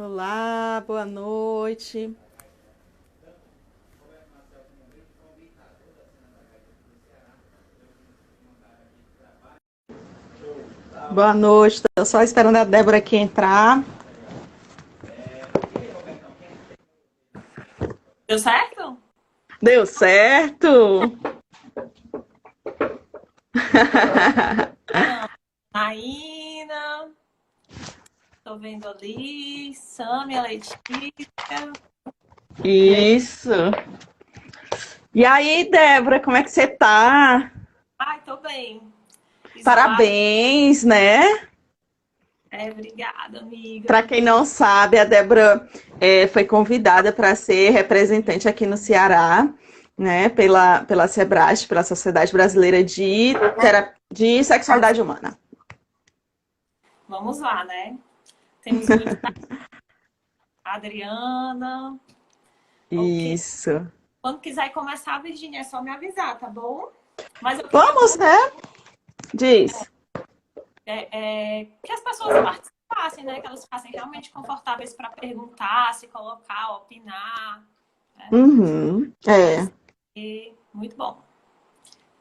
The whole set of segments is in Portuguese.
Olá, boa noite. Boa noite, estou só esperando a Débora aqui entrar. Deu certo? Deu certo! Não. Naína, tô vendo ali, Sâmia, Letícia. Isso. E aí, Débora, como é que você tá? Ai, tô bem. Isolada. Parabéns, né? Obrigada, Para amiga. quem não sabe, a Débora foi convidada para ser representante aqui no Ceará, né, pela SEBRASH, pela Sociedade Brasileira de Sexualidade Humana. Vamos lá, né? Temos muito. Adriana. Ok. Isso. Quando quiser começar, Virgínia, é só me avisar, tá bom? Mas eu queria Vamos, muito né? Diz. que as pessoas participassem, né? Que elas ficassem realmente confortáveis para perguntar, se colocar, opinar, né? Uhum. Vai É, ser muito bom,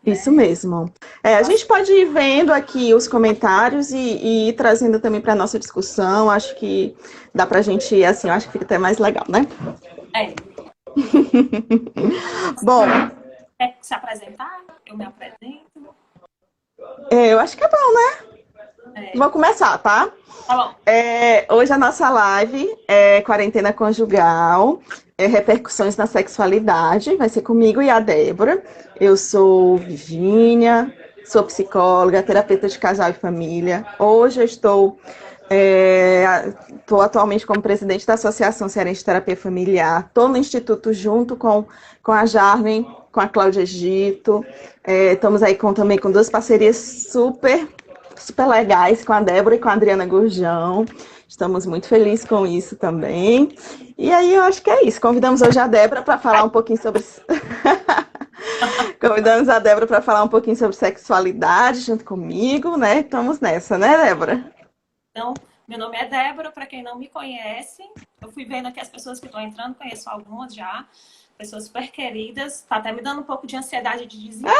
isso né? mesmo. A gente pode ir vendo aqui os comentários e ir trazendo também para a nossa discussão. Acho que dá para a gente ir assim, eu acho que fica até mais legal, né? É, Bom, quer se apresentar? Eu me apresento. eu acho que é bom, né? É, Vou começar, tá? tá bom. Hoje a nossa live é quarentena conjugal, repercussões na sexualidade. Vai ser comigo e a Débora. Eu sou Virgínia, sou psicóloga, terapeuta de casal e família. Hoje eu estou atualmente como presidente da Associação Cearense de Terapia Familiar. Estou no Instituto junto com a Jarven, com a Cláudia Gito. Estamos aí também com duas parcerias super legais com a Débora e com a Adriana Gurjão. Estamos muito felizes com isso também. E aí eu acho que é isso. Convidamos hoje a Débora para falar um pouquinho sobre. Convidamos a Débora para falar um pouquinho sobre sexualidade junto comigo, né? Estamos nessa, né, Débora? Então, meu nome é Débora, para quem não me conhece. Eu fui vendo aqui as pessoas que estão entrando, conheço algumas já. Pessoas super queridas. Tá até me dando um pouco de ansiedade de desempenho.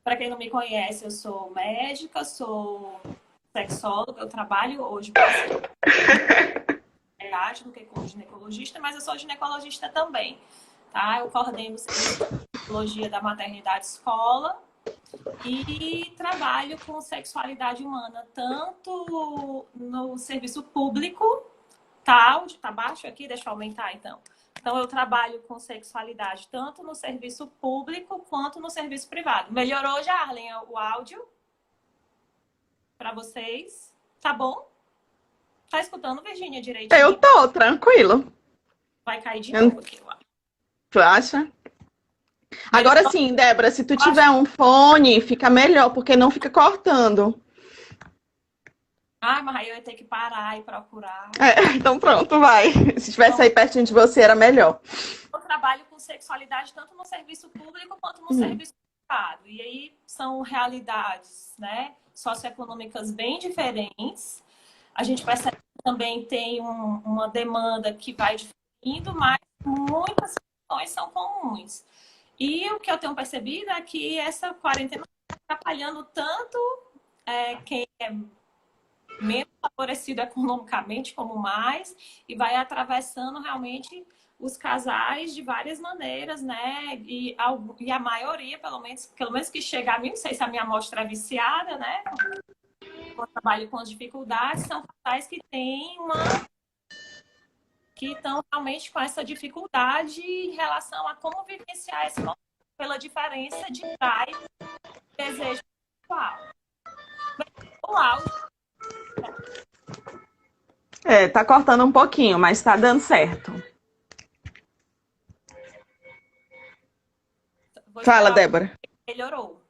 Para quem não me conhece, eu sou médica, sou sexóloga, eu trabalho hoje no que como ginecologista, mas eu sou ginecologista também, tá? Eu coordeno o serviço de ginecologia da maternidade escola e trabalho com sexualidade humana, tanto no serviço público, tá? Onde tá baixo aqui, deixa eu aumentar então. Então, eu trabalho com sexualidade tanto no serviço público quanto no serviço privado. Melhorou já, Arlen, o áudio para vocês? Tá bom? Tá escutando, Virgínia, Eu direitinho? tô, tranquilo. Vai cair de Eu- novo aqui, eu acho. Tu acha? Agora Melhorou? sim, Débora, se tu Eu acho. tiver um fone, fica melhor, porque não fica cortando. Ah, mas aí eu ia ter que parar e procurar. Então pronto, vai. Se tivesse Então, aí pertinho de você, era melhor. eu trabalho com sexualidade tanto no serviço público quanto no Hum. serviço privado. E aí são realidades, né, socioeconômicas bem diferentes. A gente percebe que também tem uma demanda que vai diferindo, mas muitas questões são comuns. E o que eu tenho percebido é que essa quarentena está atrapalhando tanto quem é menos favorecido economicamente como mais, e vai atravessando realmente os casais de várias maneiras, né? E a maioria, pelo menos que chega a mim, não sei se a minha amostra é viciada, né? Eu trabalho com as dificuldades, são casais que têm que estão realmente com essa dificuldade em relação a como vivenciar esse momento pela diferença de idade e desejo sexual. O áudio, Tá cortando um pouquinho, mas tá dando certo. vou Fala, esperar, Débora. melhorou.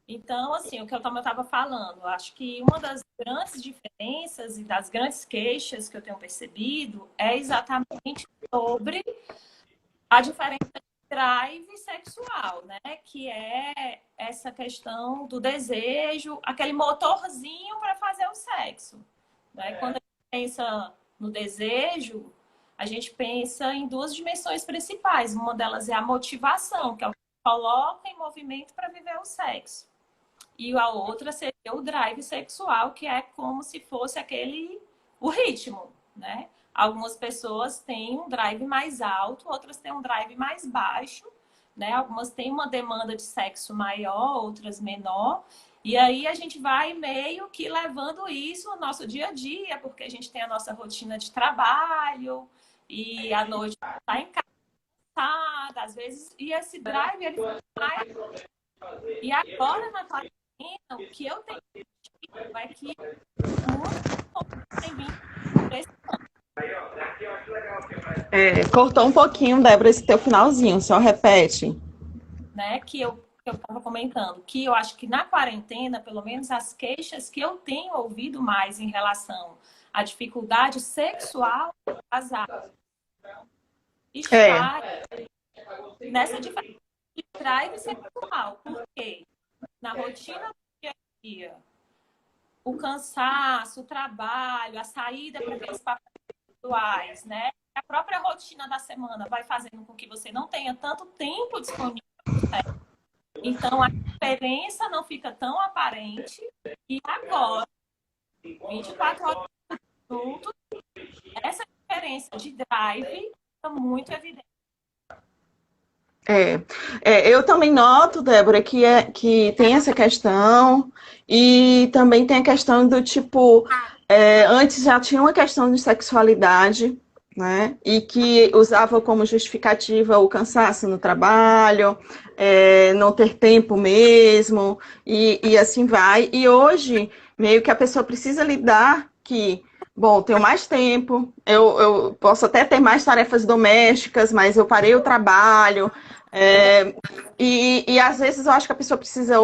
Então, assim, o que eu estava falando, eu acho que uma das grandes diferenças e das grandes queixas que eu tenho percebido é exatamente sobre a diferença de drive sexual, né? Que é essa questão do desejo, aquele motorzinho para fazer o sexo, né? Quando a gente pensa no desejo, a gente pensa em duas dimensões principais. Uma delas é a motivação, que é o que coloca em movimento para viver o sexo. E a outra seria o drive sexual, que é como se fosse o ritmo, né? Algumas pessoas têm um drive mais alto, outras têm um drive mais baixo, né? Algumas têm uma demanda de sexo maior, outras menor. E aí a gente vai meio que levando isso no nosso dia a dia, porque a gente tem a nossa rotina de trabalho e à noite está em casa, às vezes, e esse drive ele vai. E agora na quarentena, o que eu tenho visto é que muito tem vindo por esse Cortou um pouquinho, Débora, esse teu finalzinho, só repete. né, que eu estava comentando, que eu acho que na quarentena, pelo menos as queixas que eu tenho ouvido mais em relação à dificuldade sexual do casal está nessa diferença de drive sexual, porque na rotina do dia a dia, o cansaço, o trabalho, a saída para aqueles papéis individuais, né? A própria rotina da semana vai fazendo com que você não tenha tanto tempo disponível. Então, a diferença não fica tão aparente. E agora, 24 horas juntos, essa diferença de drive fica muito evidente. Eu também noto, Débora, que tem essa questão e também tem a questão do tipo, antes já tinha uma questão de sexualidade, né? E que usava como justificativa o cansaço no trabalho, não ter tempo mesmo, e assim vai. E hoje, meio que a pessoa precisa lidar que, bom, tenho mais tempo, eu posso até ter mais tarefas domésticas, mas eu parei o trabalho. E às vezes eu acho que a pessoa precisa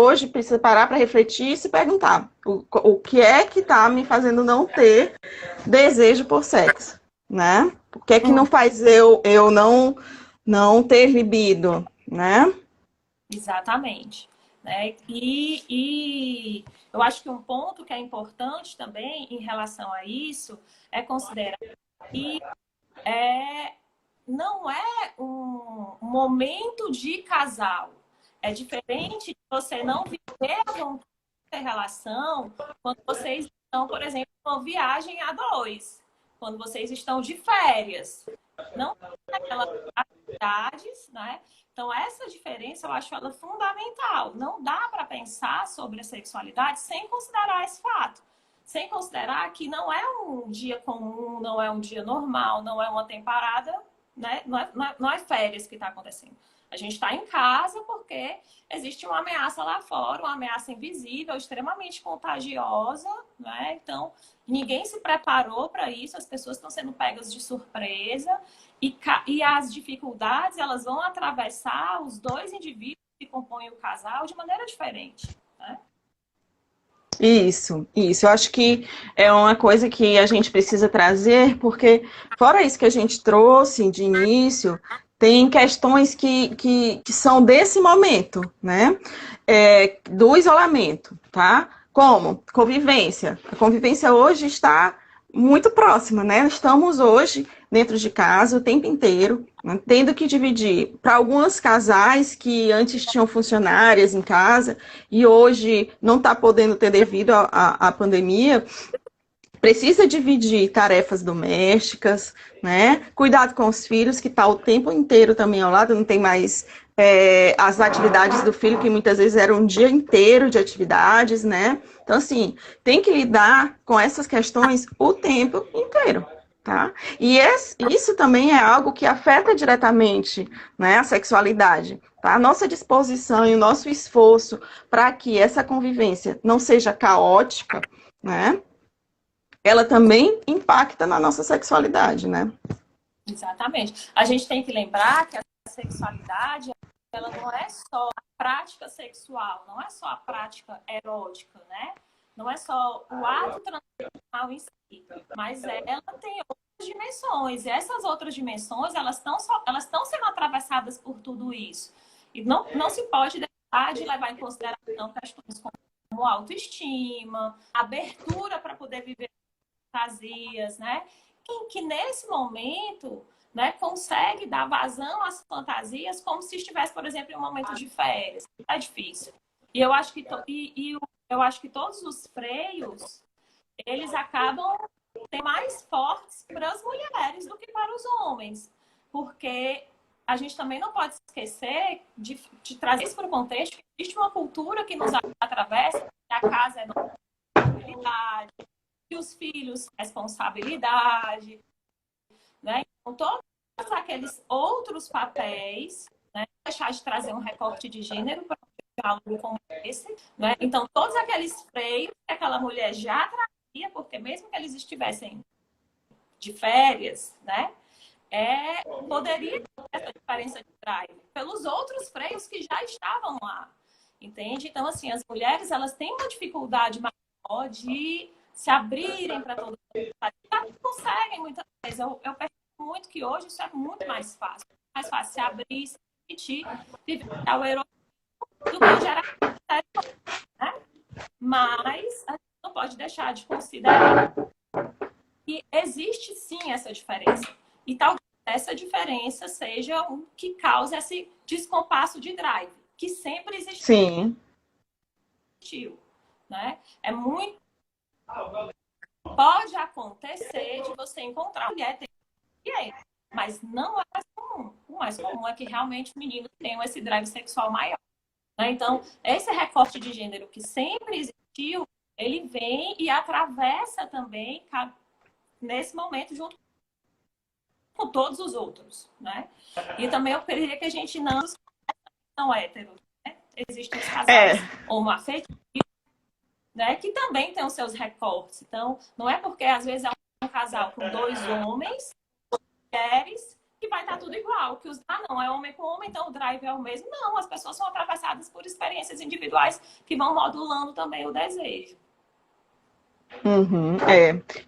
parar para refletir e se perguntar o que é que está me fazendo não ter desejo por sexo, né? O que é que não faz eu não ter libido, né? Exatamente. Né? E eu acho que um ponto que é importante também em relação a isso é considerar que não é um momento de casal. É diferente de você não viver a vontade de ter relação quando vocês estão, por exemplo, numa viagem a dois, quando vocês estão de férias. Não tem aquelas atividades, né? Então, essa diferença eu acho ela fundamental. Não dá para pensar sobre a sexualidade sem considerar esse fato. Sem considerar que não é um dia comum, não é um dia normal, não é uma temporada, né? Não é férias que está acontecendo. A gente está em casa porque existe uma ameaça lá fora, uma ameaça invisível, extremamente contagiosa, né? Então, ninguém se preparou para isso, as pessoas estão sendo pegas de surpresa e as dificuldades, elas vão atravessar os dois indivíduos que compõem o casal de maneira diferente, né? Isso. Eu acho que é uma coisa que a gente precisa trazer, porque fora isso que a gente trouxe de início, tem questões que são desse momento, né? Do isolamento, tá? Como? Convivência. A convivência hoje está muito próxima, né? Estamos hoje dentro de casa o tempo inteiro, né? Tendo que dividir para alguns casais que antes tinham funcionárias em casa e hoje não está podendo ter devido à pandemia, precisa dividir tarefas domésticas, né? Cuidado com os filhos, que está o tempo inteiro também ao lado, não tem mais as atividades do filho, que muitas vezes eram um dia inteiro de atividades, né? Então, assim, tem que lidar com essas questões o tempo inteiro. Tá? E isso também é algo que afeta diretamente, né, a sexualidade. Tá? A nossa disposição e o nosso esforço para que essa convivência não seja caótica, né, ela também impacta na nossa sexualidade, né? Exatamente. A gente tem que lembrar que a sexualidade, ela não é só a prática sexual, não é só a prática erótica, né? Não é só o ato transexual em si, mas ela tem dimensões. E essas outras dimensões, elas estão sendo atravessadas por tudo isso. E não se pode deixar de levar em consideração questões como autoestima, abertura para poder viver fantasias, né? Que nesse momento, né, consegue dar vazão às fantasias como se estivesse, por exemplo, em um momento de férias. É difícil. E eu acho que, eu acho que todos os freios, eles acabam sendo mais fortes para as mulheres do que para os homens. Porque a gente também não pode esquecer de trazer isso para o contexto que existe uma cultura que nos atravessa, que a casa é responsabilidade, que os filhos responsabilidade, né? Então, todos aqueles outros papéis, né? Deixar de trazer um recorte de gênero para um diálogo como esse, né? Então, todos aqueles freios que aquela mulher já trazia, porque mesmo que eles estivessem de férias, né? Poderia ter essa diferença de drive pelos outros freios que já estavam lá, entende? Então, assim, as mulheres, elas têm uma dificuldade maior de se abrirem para todo mundo. Não conseguem muitas vezes. Eu percebo muito que hoje isso é muito mais fácil. Mais fácil se abrir, se permitir, viver o erotismo do que gerar, né? Mas a gente não pode deixar de considerar que existe sim essa diferença. E talvez essa diferença seja o que causa esse descompasso de drive, que sempre existiu. Sim. Né? É muito. Pode acontecer de você encontrar uma mulher mas não é mais comum. O mais comum é que realmente meninos tenham esse drive sexual maior. Né? Então, esse recorte de gênero que sempre existiu, ele vem e atravessa também nesse momento junto com todos os outros, né? E também eu queria que a gente não são héteros, né? Existem os casais homoafetivos, né? Que também têm os seus recortes. Então, não é porque às vezes é um casal com 2 homens, mulheres, que vai estar tudo igual. Que não, é homem com homem, então o drive é o mesmo. Não, as pessoas são atravessadas por experiências individuais que vão modulando também o desejo. Uhum,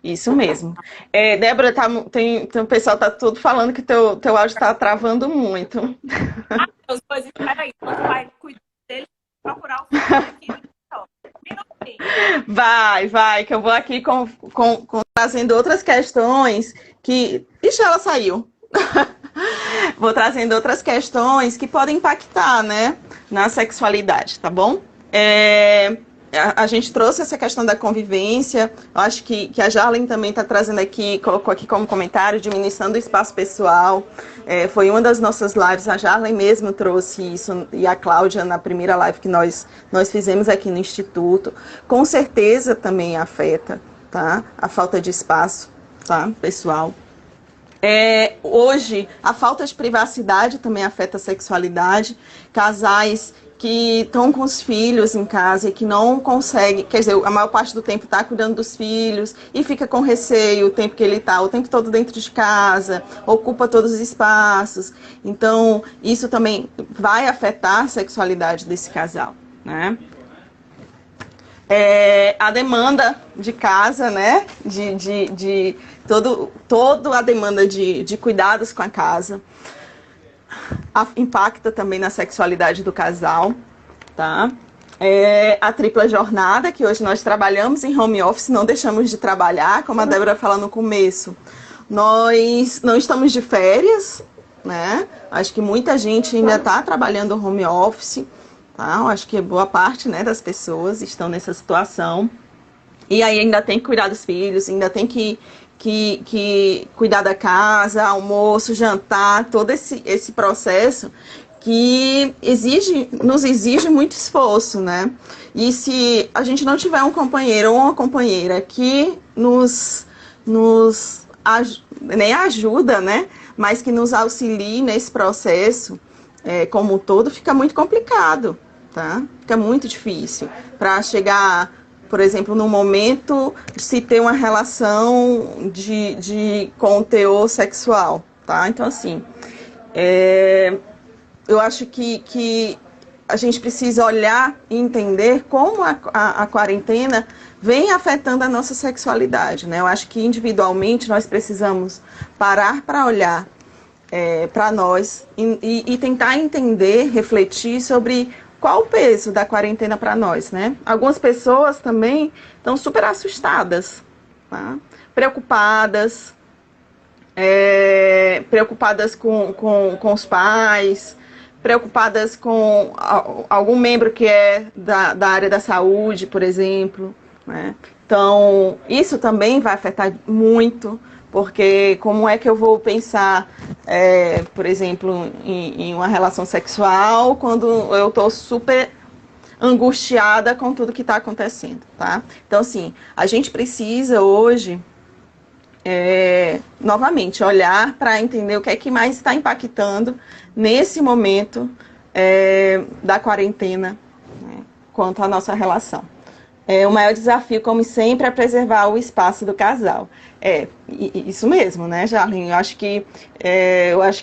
isso mesmo. Débora, tem o pessoal tá tudo falando que teu áudio está travando muito. Meus dois, peraí, quando vai cuidar dele, procurar o filho aqui. Vai, que eu vou aqui trazendo outras questões que... Ixi, ela saiu. Vou trazendo outras questões que podem impactar, né, na sexualidade, tá bom? A gente trouxe essa questão da convivência, eu acho que a Jarlen também está trazendo aqui, colocou aqui como comentário, diminuição do espaço pessoal. Foi uma das nossas lives, a Jarlen mesmo trouxe isso, e a Cláudia na primeira live que nós fizemos aqui no Instituto. Com certeza também afeta, tá? A falta de espaço, tá, pessoal. Hoje, a falta de privacidade também afeta a sexualidade. Casais que estão com os filhos em casa e que não conseguem, quer dizer, a maior parte do tempo está cuidando dos filhos e fica com receio o tempo que ele está, o tempo todo dentro de casa, ocupa todos os espaços. Então, isso também vai afetar a sexualidade desse casal, né? A demanda de casa, né? Toda a demanda de cuidados com a casa. Impacta também na sexualidade do casal, tá? A tripla jornada, que hoje nós trabalhamos em home office, não deixamos de trabalhar, como a Débora falou no começo. Nós não estamos de férias, né? Acho que muita gente ainda está trabalhando home office, tá? Acho que boa parte, né, das pessoas estão nessa situação. E aí ainda tem que cuidar dos filhos, ainda tem que cuidar da casa, almoço, jantar, todo esse processo que nos exige muito esforço, né? E se a gente não tiver um companheiro ou uma companheira que nem ajuda, né? Mas que nos auxilie nesse processo, como um todo, fica muito complicado, tá? Fica muito difícil para chegar, por exemplo, no momento de se ter uma relação com o teor sexual, tá? Então, assim, eu acho que a gente precisa olhar e entender como a quarentena vem afetando a nossa sexualidade, né? Eu acho que individualmente nós precisamos parar para olhar para nós e tentar entender, refletir sobre qual o peso da quarentena para nós, né? Algumas pessoas também estão super assustadas, tá? Preocupadas, preocupadas com os pais, preocupadas com algum membro que é da área da saúde, por exemplo, né? Então, isso também vai afetar muito, porque como é que eu vou pensar, por exemplo, em uma relação sexual quando eu estou super angustiada com tudo que está acontecendo, tá? Então, assim, a gente precisa hoje novamente, olhar para entender o que é que mais está impactando nesse momento da quarentena, né, quanto à nossa relação. O maior desafio, como sempre, é preservar o espaço do casal. Isso mesmo, né, Jarlene? Eu acho que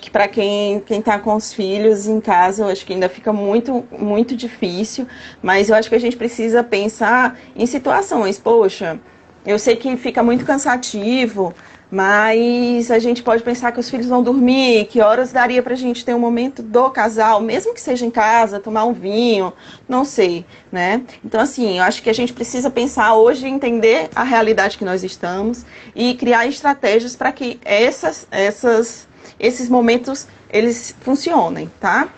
para quem está com os filhos em casa, eu acho que ainda fica muito, muito difícil, mas eu acho que a gente precisa pensar em situações, poxa, eu sei que fica muito cansativo, mas a gente pode pensar que os filhos vão dormir, que horas daria para a gente ter um momento do casal, mesmo que seja em casa, tomar um vinho, não sei, né? Então, assim, eu acho que a gente precisa pensar hoje, entender a realidade que nós estamos e criar estratégias para que esses momentos eles funcionem, tá?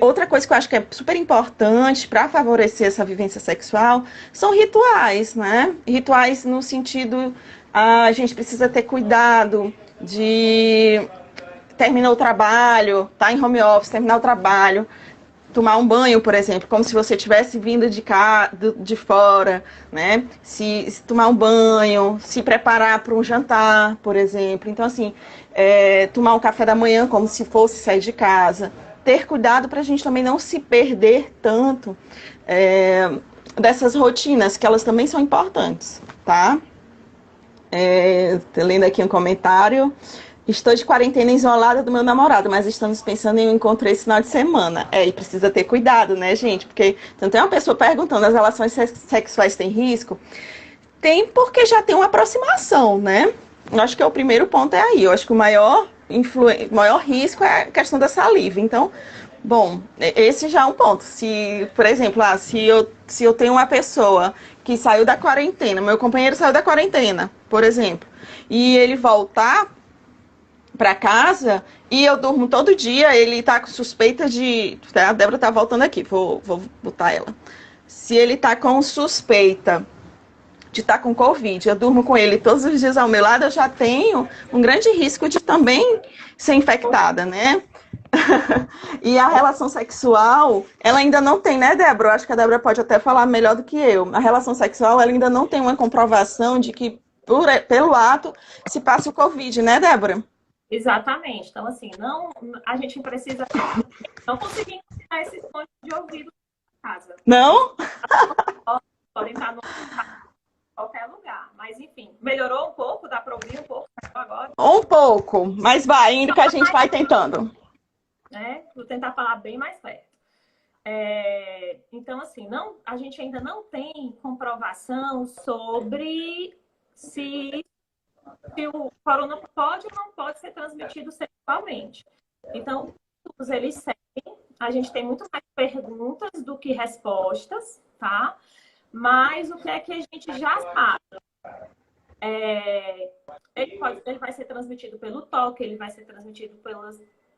Outra coisa que eu acho que é super importante para favorecer essa vivência sexual são rituais, né? Rituais no sentido, a gente precisa ter cuidado de terminar o trabalho, tá em home office, terminar o trabalho, tomar um banho, por exemplo, como se você tivesse vindo de fora, né? Se tomar um banho, se preparar para um jantar, por exemplo. Então, assim, tomar um café da manhã como se fosse sair de casa. Ter cuidado para a gente também não se perder tanto dessas rotinas, que elas também são importantes, tá? Tô lendo aqui um comentário. Estou de quarentena isolada do meu namorado, mas estamos pensando em um encontro esse final de semana. E precisa ter cuidado, né, gente? Porque não tem uma pessoa perguntando, as relações sexuais têm risco? Tem, porque já tem uma aproximação, né? Eu acho que o primeiro ponto é aí. Eu acho que o maior risco é a questão da saliva. Então, bom, esse já é um ponto. Se, por exemplo, se eu tenho uma pessoa que saiu da quarentena, meu companheiro saiu da quarentena, por exemplo, e ele voltar para casa e eu durmo todo dia, ele tá com suspeita de... A Débora tá voltando aqui, vou botar ela. Se ele tá com suspeita de estar com Covid, eu durmo com ele todos os dias ao meu lado, eu já tenho um grande risco de também ser infectada, né? E a relação sexual, ela ainda não tem, né, Débora? Eu acho que a Débora pode até falar melhor do que eu. A relação sexual, ela ainda não tem uma comprovação de que pelo ato se passa o Covid, né, Débora? Exatamente. Então, assim, a gente precisa não conseguir tirar esses fones de ouvido da casa. Não? Podem estar no qualquer lugar. Mas, enfim, melhorou um pouco? Dá para ouvir um pouco agora? Um pouco, mas vai, indo que a gente vai tentando. Né? Vou tentar falar bem mais perto. Então, assim, a gente ainda não tem comprovação sobre se o corona pode ou não pode ser transmitido sexualmente. Então, eles seguem. A gente tem muito mais perguntas do que respostas, tá? Mas o que é que a gente já sabe? Ele vai ser transmitido pelo toque, ele vai ser transmitido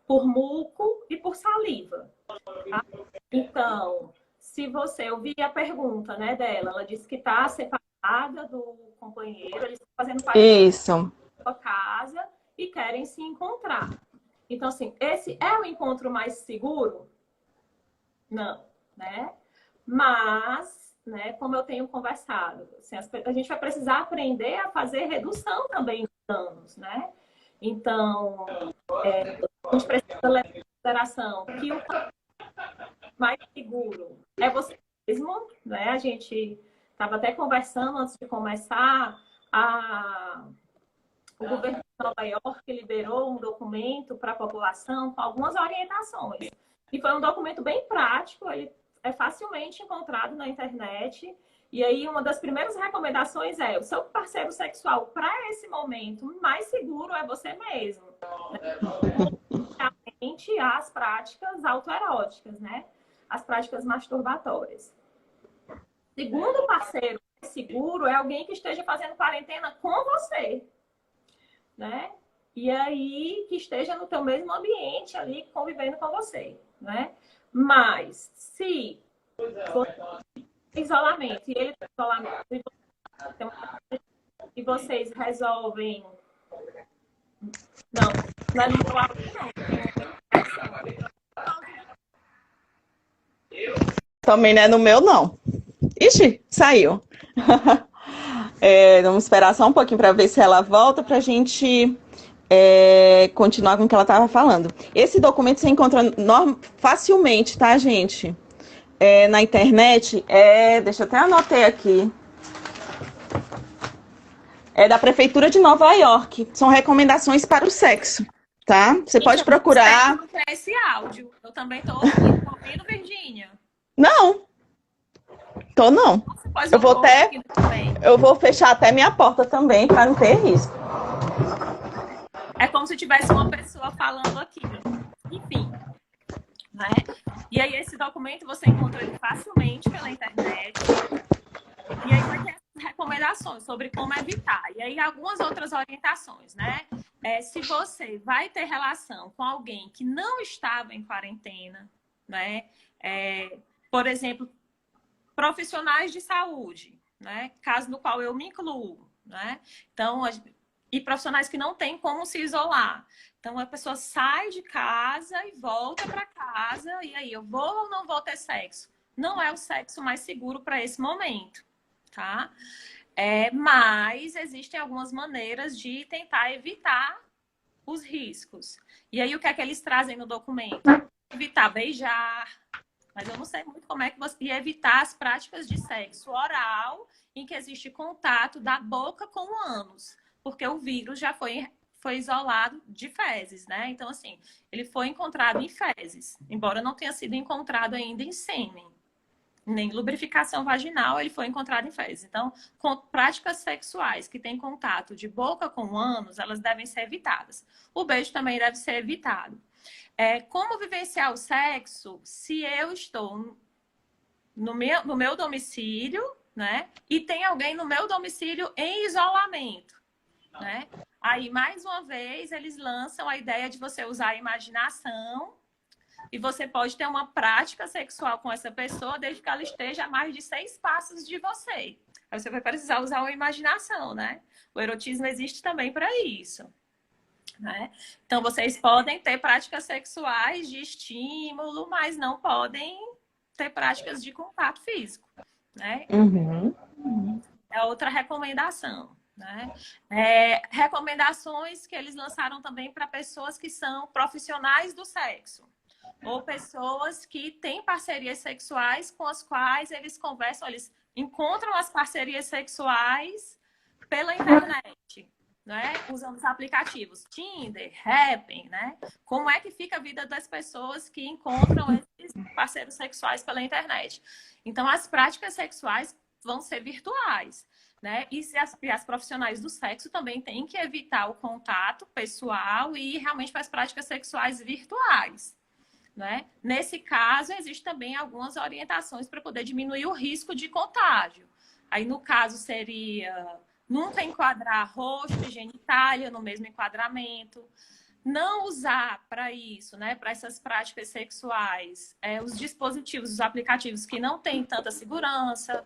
por muco e por saliva. Tá? Então, se você ouvir a pergunta, né, dela, ela disse que está separada do companheiro, eles estão fazendo parte da sua casa e querem se encontrar. Então, assim, esse é o encontro mais seguro? Não, né? Mas, né, como eu tenho conversado, assim, a gente vai precisar aprender a fazer redução também de danos, né? Então, a gente precisa levar em consideração que o mais seguro é você mesmo, né? A gente estava até conversando antes de começar, o governo de Nova York liberou um documento para a população com algumas orientações. E foi um documento bem prático, ele é facilmente encontrado na internet. E aí, uma das primeiras recomendações é: o seu parceiro sexual, para esse momento, mais seguro é você mesmo. Realmente, as práticas autoeróticas, né? As práticas masturbatórias. Segundo parceiro seguro é alguém que esteja fazendo quarentena com você, né? E aí, que esteja no teu mesmo ambiente ali, convivendo com você, né? Mas, se isolamento e ele tem isolamento e vocês resolvem, não é no meu áudio, não. Também não é no meu, não. Ixi, saiu. Vamos esperar só um pouquinho para ver se ela volta para a gente continuar com o que ela estava falando. Esse documento você encontra facilmente, tá, gente? Na internet, deixa eu até anotei aqui. É da Prefeitura de Nova York. São recomendações para o sexo, tá? Você pode procurar. Esse áudio. Eu também tô ouvindo, Virgínia. Não. Tô não. Eu vou fechar até minha porta também para não ter risco. É como se tivesse uma pessoa falando aqui. Enfim. Né? E aí esse documento você encontra ele facilmente pela internet. E aí vai ter recomendações sobre como evitar. E aí algumas outras orientações, né? Se você vai ter relação com alguém que não estava em quarentena, né? Por exemplo, profissionais de saúde, né? Caso no qual eu me incluo, né? Então, e profissionais que não têm como se isolar. Então, a pessoa sai de casa e volta para casa, e aí, eu vou ou não vou ter sexo? Não é o sexo mais seguro para esse momento, tá? Mas existem algumas maneiras de tentar evitar os riscos. E aí, o que é que eles trazem no documento? Evitar beijar, mas eu não sei muito como é que você... E evitar as práticas de sexo oral, em que existe contato da boca com o ânus, porque o vírus já foi isolado de fezes, né? Então, assim, ele foi encontrado em fezes, embora não tenha sido encontrado ainda em sêmen, nem lubrificação vaginal, ele foi encontrado em fezes. Então, com práticas sexuais que têm contato de boca com o ânus, elas devem ser evitadas. O beijo também deve ser evitado. Como vivenciar o sexo se eu estou no meu domicílio, né? E tem alguém no meu domicílio em isolamento, né? Aí, mais uma vez, eles lançam a ideia de você usar a imaginação e você pode ter uma prática sexual com essa pessoa desde que ela esteja a mais de 6 passos de você. Aí você vai precisar usar a imaginação, né? O erotismo existe também para isso, né? Então, vocês podem ter práticas sexuais de estímulo, mas não podem ter práticas de contato físico, né? É outra recomendação, né? Recomendações que eles lançaram também para pessoas que são profissionais do sexo ou pessoas que têm parcerias sexuais com as quais eles conversam, eles encontram as parcerias sexuais pela internet, né? Usando os aplicativos Tinder, Happn, né? Como é que fica a vida das pessoas que encontram esses parceiros sexuais pela internet? Então, as práticas sexuais vão ser virtuais, né? E as profissionais do sexo também têm que evitar o contato pessoal e ir realmente para as práticas sexuais virtuais, né? Nesse caso, existem também algumas orientações para poder diminuir o risco de contágio. Aí, no caso, seria nunca enquadrar rosto e genitália no mesmo enquadramento. Não usar para isso, né, para essas práticas sexuais, os dispositivos, os aplicativos que não têm tanta segurança,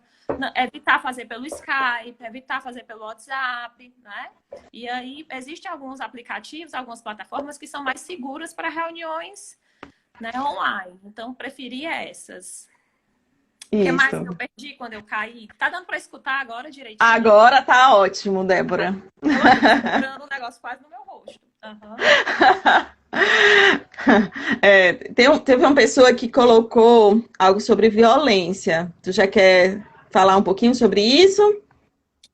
evitar fazer pelo Skype, evitar fazer pelo WhatsApp, né? E aí existem alguns aplicativos, algumas plataformas que são mais seguras para reuniões, né, online. Então, preferi essas. O que mais que eu perdi quando eu caí? Tá dando para escutar agora direitinho? Agora tá ótimo, Débora. Eu tô segurando um negócio quase no meu rosto. Teve uma pessoa que colocou algo sobre violência. Tu já quer falar um pouquinho sobre isso?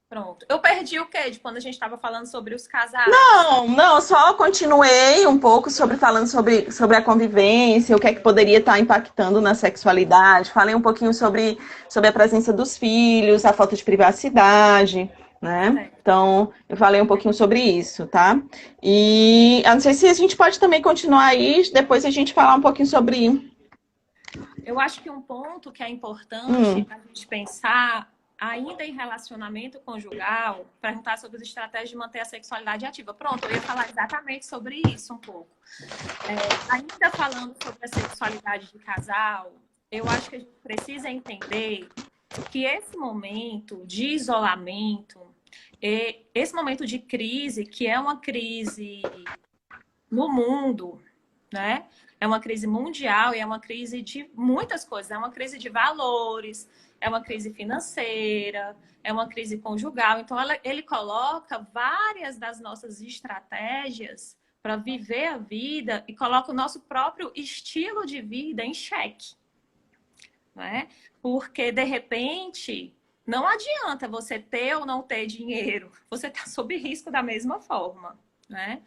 Pronto. Eu perdi o quê de quando a gente estava falando sobre os casais? Não, não, só continuei um pouco falando sobre a convivência, o que é que poderia estar impactando na sexualidade. Falei um pouquinho sobre a presença dos filhos, a falta de privacidade, né? Certo. Então, eu falei um pouquinho sobre isso, tá? E eu não sei se a gente pode também continuar aí, depois a gente falar um pouquinho sobre. Eu acho que um ponto que é importante Hum, a gente pensar, ainda em relacionamento conjugal, perguntar sobre as estratégias de manter a sexualidade ativa. Pronto, eu ia falar exatamente sobre isso um pouco. Ainda falando sobre a sexualidade de casal, eu acho que a gente precisa entender que esse momento de isolamento, esse momento de crise, que é uma crise no mundo, né? É uma crise mundial e é uma crise de muitas coisas. É uma crise de valores, é uma crise financeira, é uma crise conjugal. Então, ele coloca várias das nossas estratégias para viver a vida e coloca o nosso próprio estilo de vida em xeque, né? Porque, de repente, não adianta você ter ou não ter dinheiro. Você está sob risco da mesma forma, né?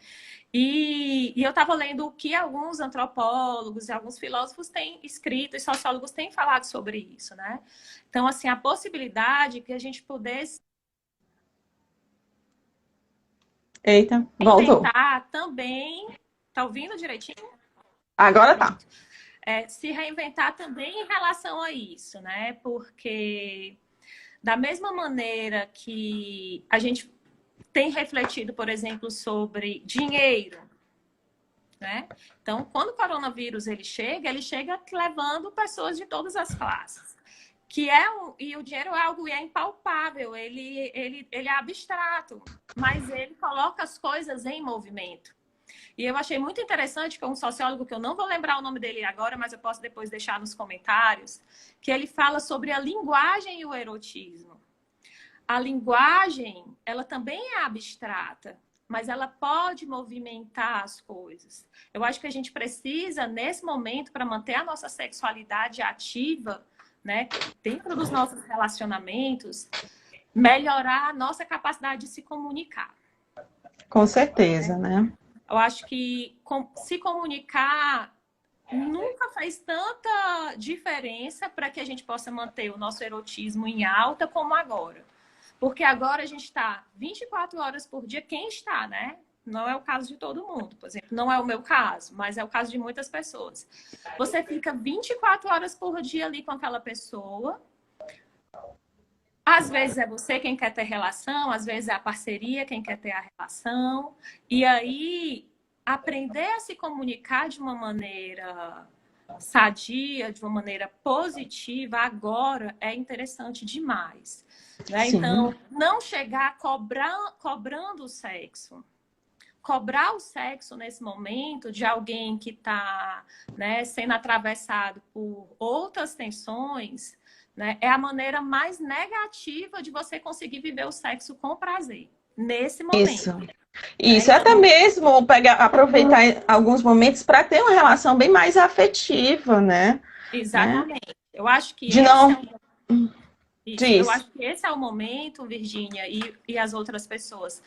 E eu estava lendo o que alguns antropólogos e alguns filósofos têm escrito e sociólogos têm falado sobre isso, né? Então, assim, a possibilidade que a gente pudesse eita, voltou. inventar também, tá ouvindo direitinho? Agora tá. Pronto. Se reinventar também em relação a isso, né? Porque da mesma maneira que a gente tem refletido, por exemplo, sobre dinheiro, né? Então, quando o coronavírus ele chega levando pessoas de todas as classes. E o dinheiro é algo é impalpável, ele é abstrato, mas ele coloca as coisas em movimento. E eu achei muito interessante que um sociólogo, que eu não vou lembrar o nome dele agora, mas eu posso depois deixar nos comentários, que ele fala sobre a linguagem e o erotismo. A linguagem, ela também é abstrata, mas ela pode movimentar as coisas. Eu acho que a gente precisa, nesse momento, para manter a nossa sexualidade ativa, né, dentro dos nossos relacionamentos, melhorar a nossa capacidade de se comunicar. Com certeza, né? Eu acho que se comunicar nunca fez tanta diferença para que a gente possa manter o nosso erotismo em alta como agora. Porque agora a gente está 24 horas por dia, quem está, né? Não é o caso de todo mundo, por exemplo. Não é o meu caso, mas é o caso de muitas pessoas. Você fica 24 horas por dia ali com aquela pessoa. Às vezes é você quem quer ter relação, às vezes é a parceria quem quer ter a relação. E aí, aprender a se comunicar de uma maneira sadia, de uma maneira positiva, agora é interessante demais. Né? Sim. Então, não chegar cobrando o sexo. Cobrar o sexo nesse momento de alguém que está, né, sendo atravessado por outras tensões, né, é a maneira mais negativa de você conseguir viver o sexo com prazer, nesse Isso. momento. Né? Isso, é até Então, mesmo aproveitar alguns momentos para ter uma relação bem mais afetiva, né? Né? exatamente. Eu acho que De esse é não. um Isso, eu Diz. acho que esse é o momento, Virgínia, e as outras pessoas,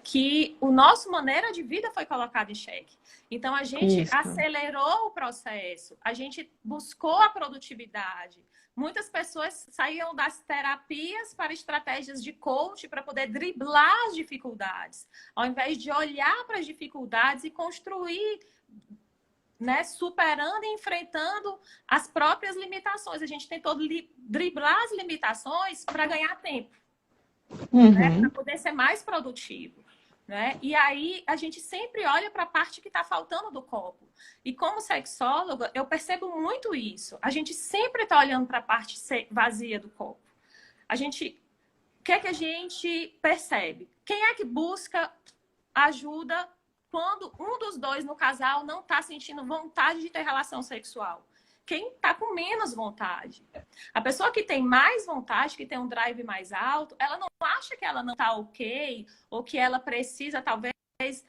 que o nosso maneira de vida foi colocado em xeque. Então, a gente Isso. acelerou o processo, a gente buscou a produtividade. Muitas pessoas saíam das terapias para estratégias de coach para poder driblar as dificuldades, ao invés de olhar para as dificuldades e construir, né, superando e enfrentando as próprias limitações. A gente tentou driblar as limitações para ganhar tempo, né, para Uhum. poder ser mais produtivo. Né? E aí a gente sempre olha para a parte que está faltando do copo. E como sexóloga, eu percebo muito isso. A gente sempre está olhando para a parte vazia do copo. O que é que a gente percebe? Quem é que busca ajuda quando um dos dois no casal não está sentindo vontade de ter relação sexual? Quem está com menos vontade. A pessoa que tem mais vontade, que tem um drive mais alto, ela não acha que ela não está ok, ou que ela precisa, talvez,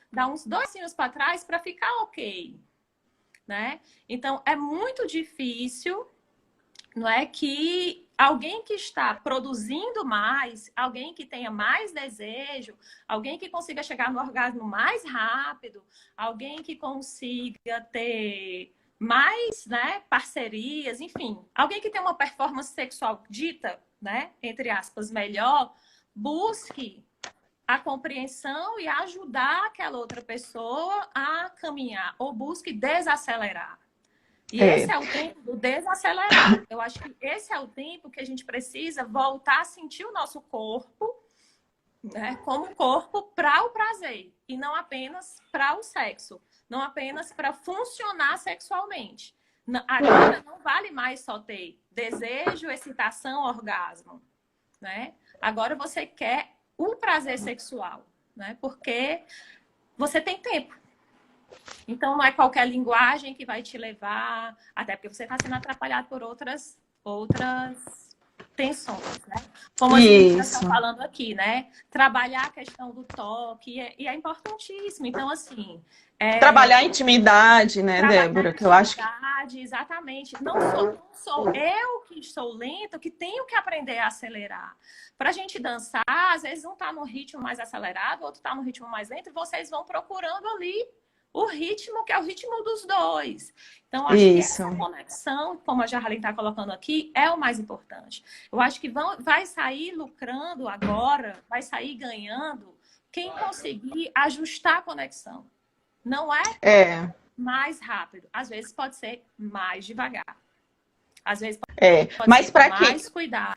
dar uns 2 passinhos para trás para ficar ok. Né? Então, é muito difícil, não é, que alguém que está produzindo mais, alguém que tenha mais desejo, alguém que consiga chegar no orgasmo mais rápido, alguém que consiga ter mais, né, parcerias, enfim, alguém que tenha uma performance sexual dita, né, entre aspas, melhor, busque a compreensão e ajudar aquela outra pessoa a caminhar, ou busque desacelerar. E esse é o tempo do desacelerar. Eu acho que esse é o tempo que a gente precisa voltar a sentir o nosso corpo, né, como corpo para o prazer, e não apenas para o sexo, não apenas para funcionar sexualmente. Agora não vale mais só ter desejo, excitação, orgasmo, né? Agora você quer o prazer sexual, né? Porque você tem tempo. Então, não é qualquer linguagem que vai te levar, até porque você está sendo atrapalhado por outras tensões, né? Como as meninas estão falando aqui, né? Trabalhar a questão do toque, e é importantíssimo. Então, assim... trabalhar a intimidade, né, Débora? Que eu acho que... Exatamente. Não sou eu que sou lento, que tenho que aprender a acelerar. Para a gente dançar, às vezes um está no ritmo mais acelerado, outro está no ritmo mais lento, e vocês vão procurando ali o ritmo, que é o ritmo dos dois. Então, acho que essa conexão, como a Jarlene está colocando aqui, é o mais importante. Eu acho que vai sair lucrando agora, vai sair ganhando quem conseguir ajustar a conexão. Não é mais rápido. Às vezes pode ser mais devagar. Às vezes pode mas ser para mais cuidado.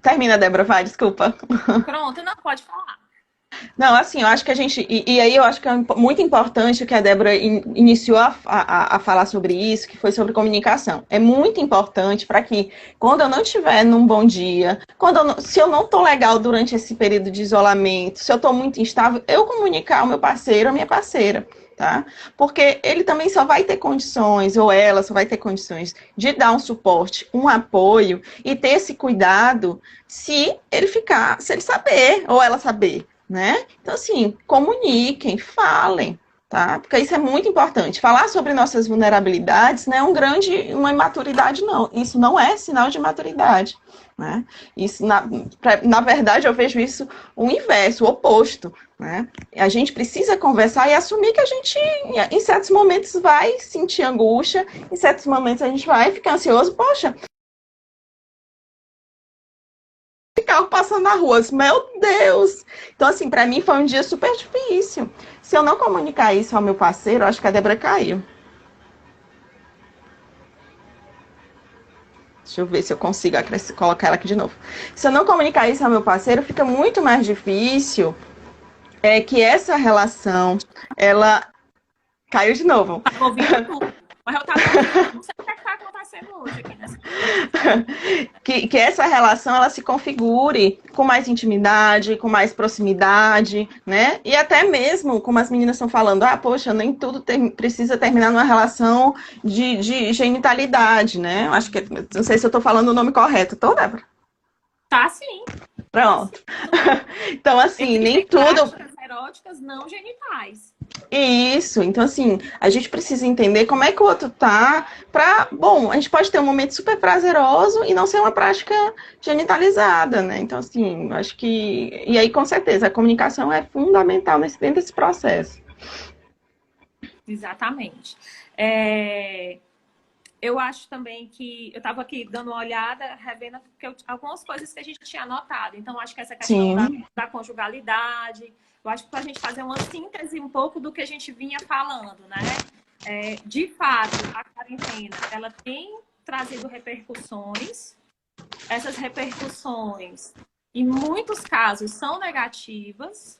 Termina, Débora, vai, desculpa. Pronto, não pode falar. Não, assim, eu acho que a gente... E aí eu acho que é muito importante que a Débora iniciou a falar sobre isso, que foi sobre comunicação. É muito importante para que, quando eu não estiver num bom dia, se eu não estou legal durante esse período de isolamento, se eu estou muito instável, eu comunicar ao meu parceiro, à minha parceira, tá? Porque ele também só vai ter condições, ou ela só vai ter condições de dar um suporte, um apoio e ter esse cuidado se ele saber, ou ela saber. Né? Então, assim, comuniquem, falem, tá? Porque isso é muito importante. Falar sobre nossas vulnerabilidades não é uma imaturidade, não. Isso não é sinal de maturidade, né? Isso, na verdade, eu vejo isso o inverso, o oposto, né? A gente precisa conversar e assumir que a gente, em certos momentos, vai sentir angústia, em certos momentos a gente vai ficar ansioso. Poxa, carro passando na rua, meu Deus! Então, assim, pra mim foi um dia super difícil. Se eu não comunicar isso ao meu parceiro, eu acho que a Débora caiu. Deixa eu ver se eu consigo colocar ela aqui de novo. Se eu não comunicar isso ao meu parceiro, fica muito mais difícil que essa relação, ela... Caiu de novo. Tava ouvindo tudo. Mas eu tava ouvindo, não sei o que está acontecendo hoje aqui nessa... que essa relação ela se configure com mais intimidade, com mais proximidade, né? E até mesmo, como as meninas estão falando, poxa, nem tudo precisa terminar numa relação de genitalidade, né? Acho que, não sei se eu estou falando o nome correto, tô, Débora? Tá, sim. Pronto. Então, assim, nem tudo... eróticas não genitais. Isso, então assim, a gente precisa entender como é que o outro tá bom, a gente pode ter um momento super prazeroso e não ser uma prática genitalizada, né? Então assim, acho que... E aí, com certeza, a comunicação é fundamental dentro desse processo. Exatamente. Eu acho também que... Eu estava aqui dando uma olhada, revendo algumas coisas que a gente tinha anotado. Então, acho que essa questão da conjugalidade... Eu acho que para a gente fazer uma síntese um pouco do que a gente vinha falando, né? De fato, a quarentena, ela tem trazido repercussões. Essas repercussões, em muitos casos, são negativas.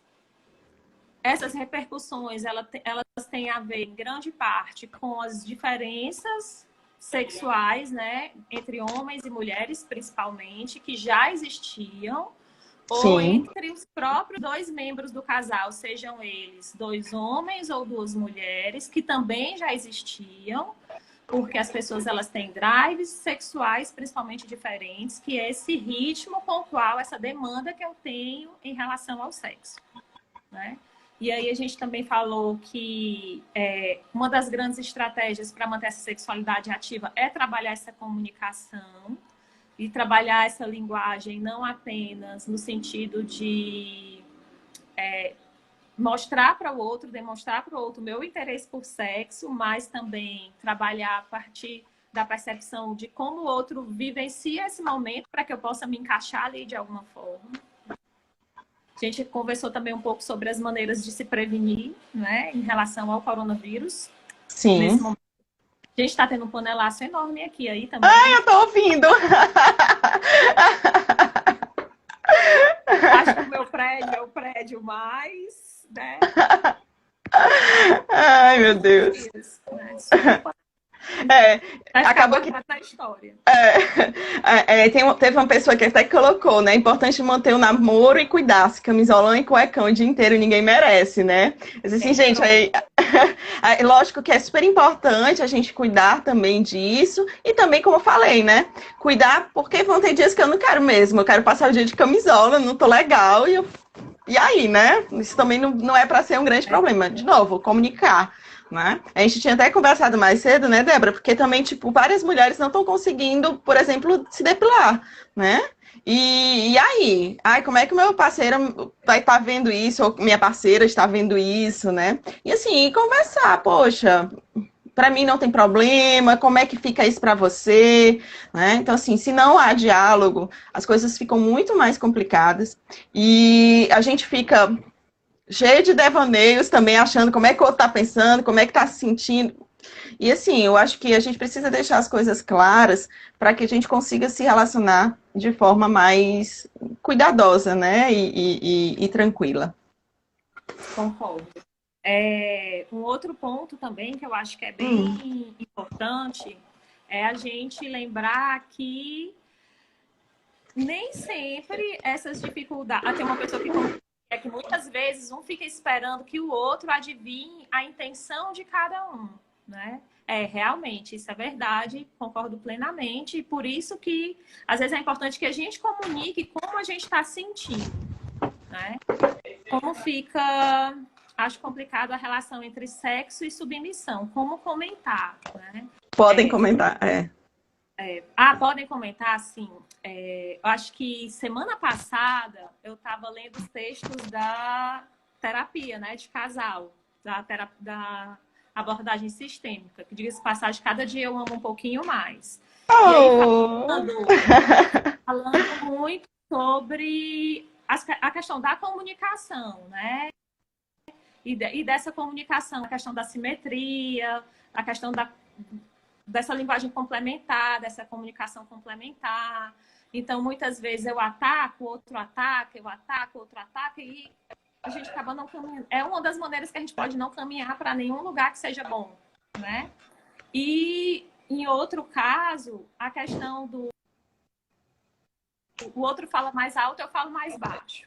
Essas repercussões, elas têm a ver, em grande parte, com as diferenças sexuais, né? Entre homens e mulheres, principalmente, que já existiam. Ou entre os próprios dois membros do casal, sejam eles dois homens ou duas mulheres, que também já existiam, porque as pessoas elas têm drives sexuais principalmente diferentes, que é esse ritmo com o qual, essa demanda que eu tenho em relação ao sexo, né? E aí a gente também falou que uma das grandes estratégias para manter essa sexualidade ativa é trabalhar essa comunicação. e trabalhar essa linguagem não apenas no sentido de mostrar para o outro, demonstrar para o outro o meu interesse por sexo, mas também trabalhar a partir da percepção de como o outro vivencia esse momento para que eu possa me encaixar ali de alguma forma. A gente conversou também um pouco sobre as maneiras de se prevenir, né, em relação ao coronavírus. Sim. Nesse momento. A gente está tendo um panelaço enorme aqui aí também. Ai, eu tô ouvindo! Acho que o meu prédio é o prédio mais, né? Ai, meu Deus. Acabou que na história. Teve uma pessoa que até colocou, né? Importante manter o namoro e cuidar-se, camisolão e cuecão o dia inteiro, ninguém merece, né? Mas assim, gente, lógico que é super importante a gente cuidar também disso e também, como eu falei, né? Cuidar, porque vão ter dias que eu não quero mesmo, eu quero passar o dia de camisola, não tô legal e aí, né? Isso também não é para ser um grande problema. De novo, comunicar. Né? A gente tinha até conversado mais cedo, né, Débora? Porque também, tipo, várias mulheres não estão conseguindo, por exemplo, se depilar, né? E aí? Ai, como é que o meu parceiro vai estar vendo isso? Ou minha parceira está vendo isso, né? E assim, conversar, poxa, para mim não tem problema, como é que fica isso para você, né? Então, assim, se não há diálogo, as coisas ficam muito mais complicadas e a gente fica cheio de devaneios também, achando como é que o outro tá pensando, como é que tá se sentindo. E assim, eu acho que a gente precisa deixar as coisas claras para que a gente consiga se relacionar de forma mais cuidadosa, né? E tranquila. Concordo. Um outro ponto também que eu acho que é bem importante é a gente lembrar que nem sempre essas dificuldades... Tem uma pessoa que é que muitas vezes um fica esperando que o outro adivinhe a intenção de cada um, né? Realmente, isso é verdade, concordo plenamente, e por isso que às vezes é importante que a gente comunique como a gente está sentindo, né? Como fica, acho complicado a relação entre sexo e submissão, como comentar, né? Podem comentar, Podem comentar, sim. Eu acho que semana passada eu estava lendo os textos da terapia, né, de casal, da abordagem sistêmica, que diga-se passagem, cada dia eu amo um pouquinho mais. E aí falando muito sobre a questão da comunicação, né? E dessa comunicação, a questão da simetria, a questão dessa linguagem complementar, dessa comunicação complementar. Então, muitas vezes eu ataco, outro ataca, eu ataco, outro ataca, e a gente acaba não caminhando. É uma das maneiras que a gente pode não caminhar para nenhum lugar que seja bom, né? E, em outro caso, a questão do... O outro fala mais alto, eu falo mais baixo.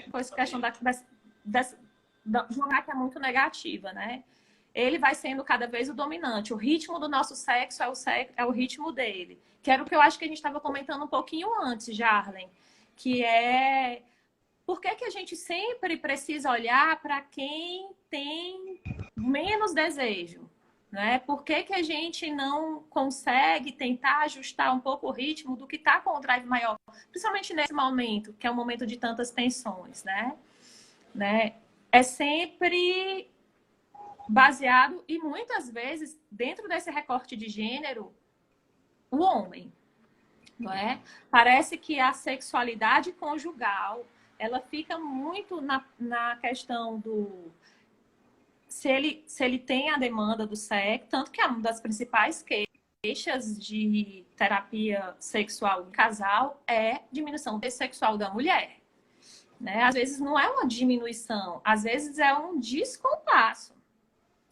Pois a questão de uma que é muito negativa, né? Ele vai sendo cada vez o dominante. O ritmo do nosso sexo é o ritmo dele. Que era o que eu acho que a gente estava comentando um pouquinho antes, Jarlen. Que é... Por que a gente sempre precisa olhar para quem tem menos desejo? Né? Por que a gente não consegue tentar ajustar um pouco o ritmo do que está com o drive maior? Principalmente nesse momento, que é um momento de tantas tensões, né? É sempre... baseado, e muitas vezes, dentro desse recorte de gênero, o homem, não é? Parece que a sexualidade conjugal, ela fica muito na questão do... Se ele tem a demanda do sexo, tanto que é uma das principais queixas de terapia sexual em casal é diminuição sexual da mulher. Né? Às vezes não é uma diminuição, às vezes é um descompasso.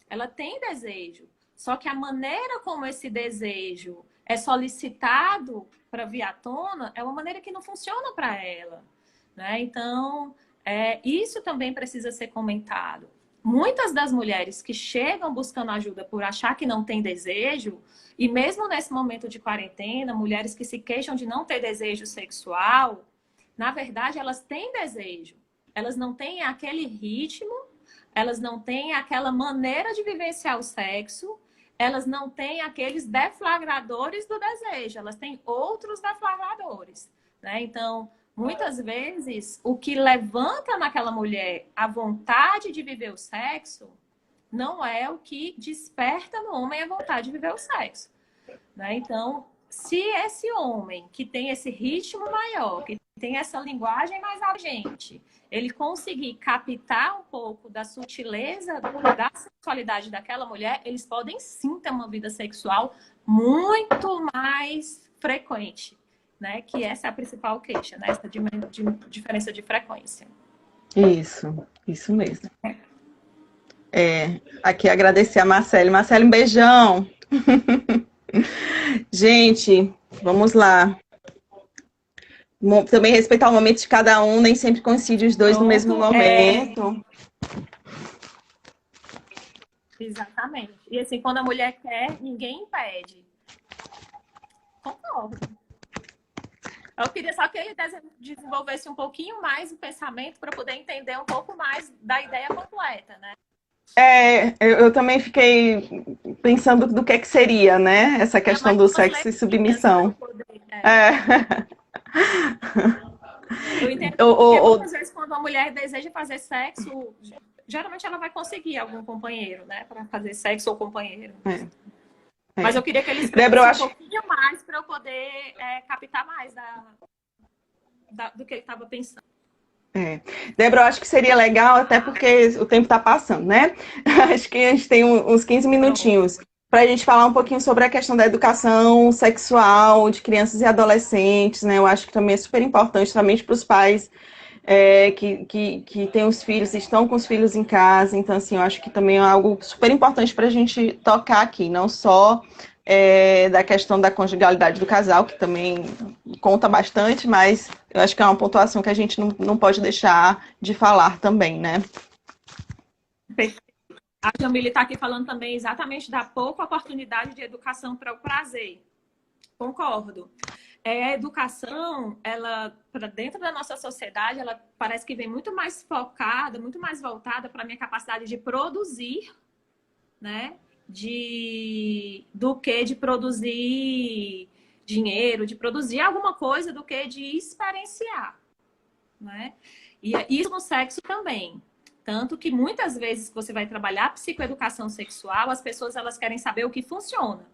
Ela tem desejo, só que a maneira como esse desejo é solicitado para vir à tona é uma maneira que não funciona para ela, né? Então, isso também precisa ser comentado. Muitas das mulheres que chegam buscando ajuda por achar que não tem desejo, e mesmo nesse momento de quarentena, mulheres que se queixam de não ter desejo sexual, na verdade, elas têm desejo. Elas não têm aquele ritmo, elas não têm aquela maneira de vivenciar o sexo, elas não têm aqueles deflagradores do desejo, elas têm outros deflagradores, né? Então, muitas vezes, o que levanta naquela mulher a vontade de viver o sexo não é o que desperta no homem a vontade de viver o sexo, né? Então, se esse homem que tem esse ritmo maior, que tem essa linguagem mais abrangente, ele conseguir captar um pouco da sutileza da sexualidade daquela mulher, eles podem sim ter uma vida sexual muito mais frequente, né? Que essa é a principal queixa, né? Essa diferença de frequência. Isso mesmo. Aqui agradecer a Marcele. Marcele, um beijão. Gente, vamos lá. Também respeitar o momento de cada um, nem sempre coincide os dois no mesmo momento. Exatamente. E assim, quando a mulher quer, ninguém impede. Concordo. Eu queria só que ele desenvolvesse um pouquinho mais o pensamento para poder entender um pouco mais da ideia completa, né? Eu também fiquei pensando do que seria, né? Essa questão do sexo e submissão. Eu entendo porque muitas vezes quando a mulher deseja fazer sexo, geralmente ela vai conseguir algum companheiro, né? Para fazer sexo ou companheiro. Mas eu queria que eles explicassem um pouquinho mais para eu poder captar mais do que ele estava pensando. Débora, eu acho que seria legal, até porque o tempo está passando, né? Acho que a gente tem uns 15 minutinhos para a gente falar um pouquinho sobre a questão da educação sexual de crianças e adolescentes, né? Eu acho que também é super importante, também para os pais que têm os filhos, estão com os filhos em casa. Então, assim, eu acho que também é algo super importante para a gente tocar aqui, não só da questão da conjugalidade do casal, que também conta bastante, mas eu acho que é uma pontuação que a gente não pode deixar de falar também, né? A Jamile está aqui falando também exatamente da pouca oportunidade de educação para o prazer. Concordo. A educação, ela, para dentro da nossa sociedade, ela parece que vem muito mais focada, muito mais voltada para a minha capacidade de produzir, né? Do que de produzir dinheiro, de produzir alguma coisa, do que de experienciar, né? E isso no sexo também. Tanto que muitas vezes que você vai trabalhar psicoeducação sexual, as pessoas elas querem saber o que funciona.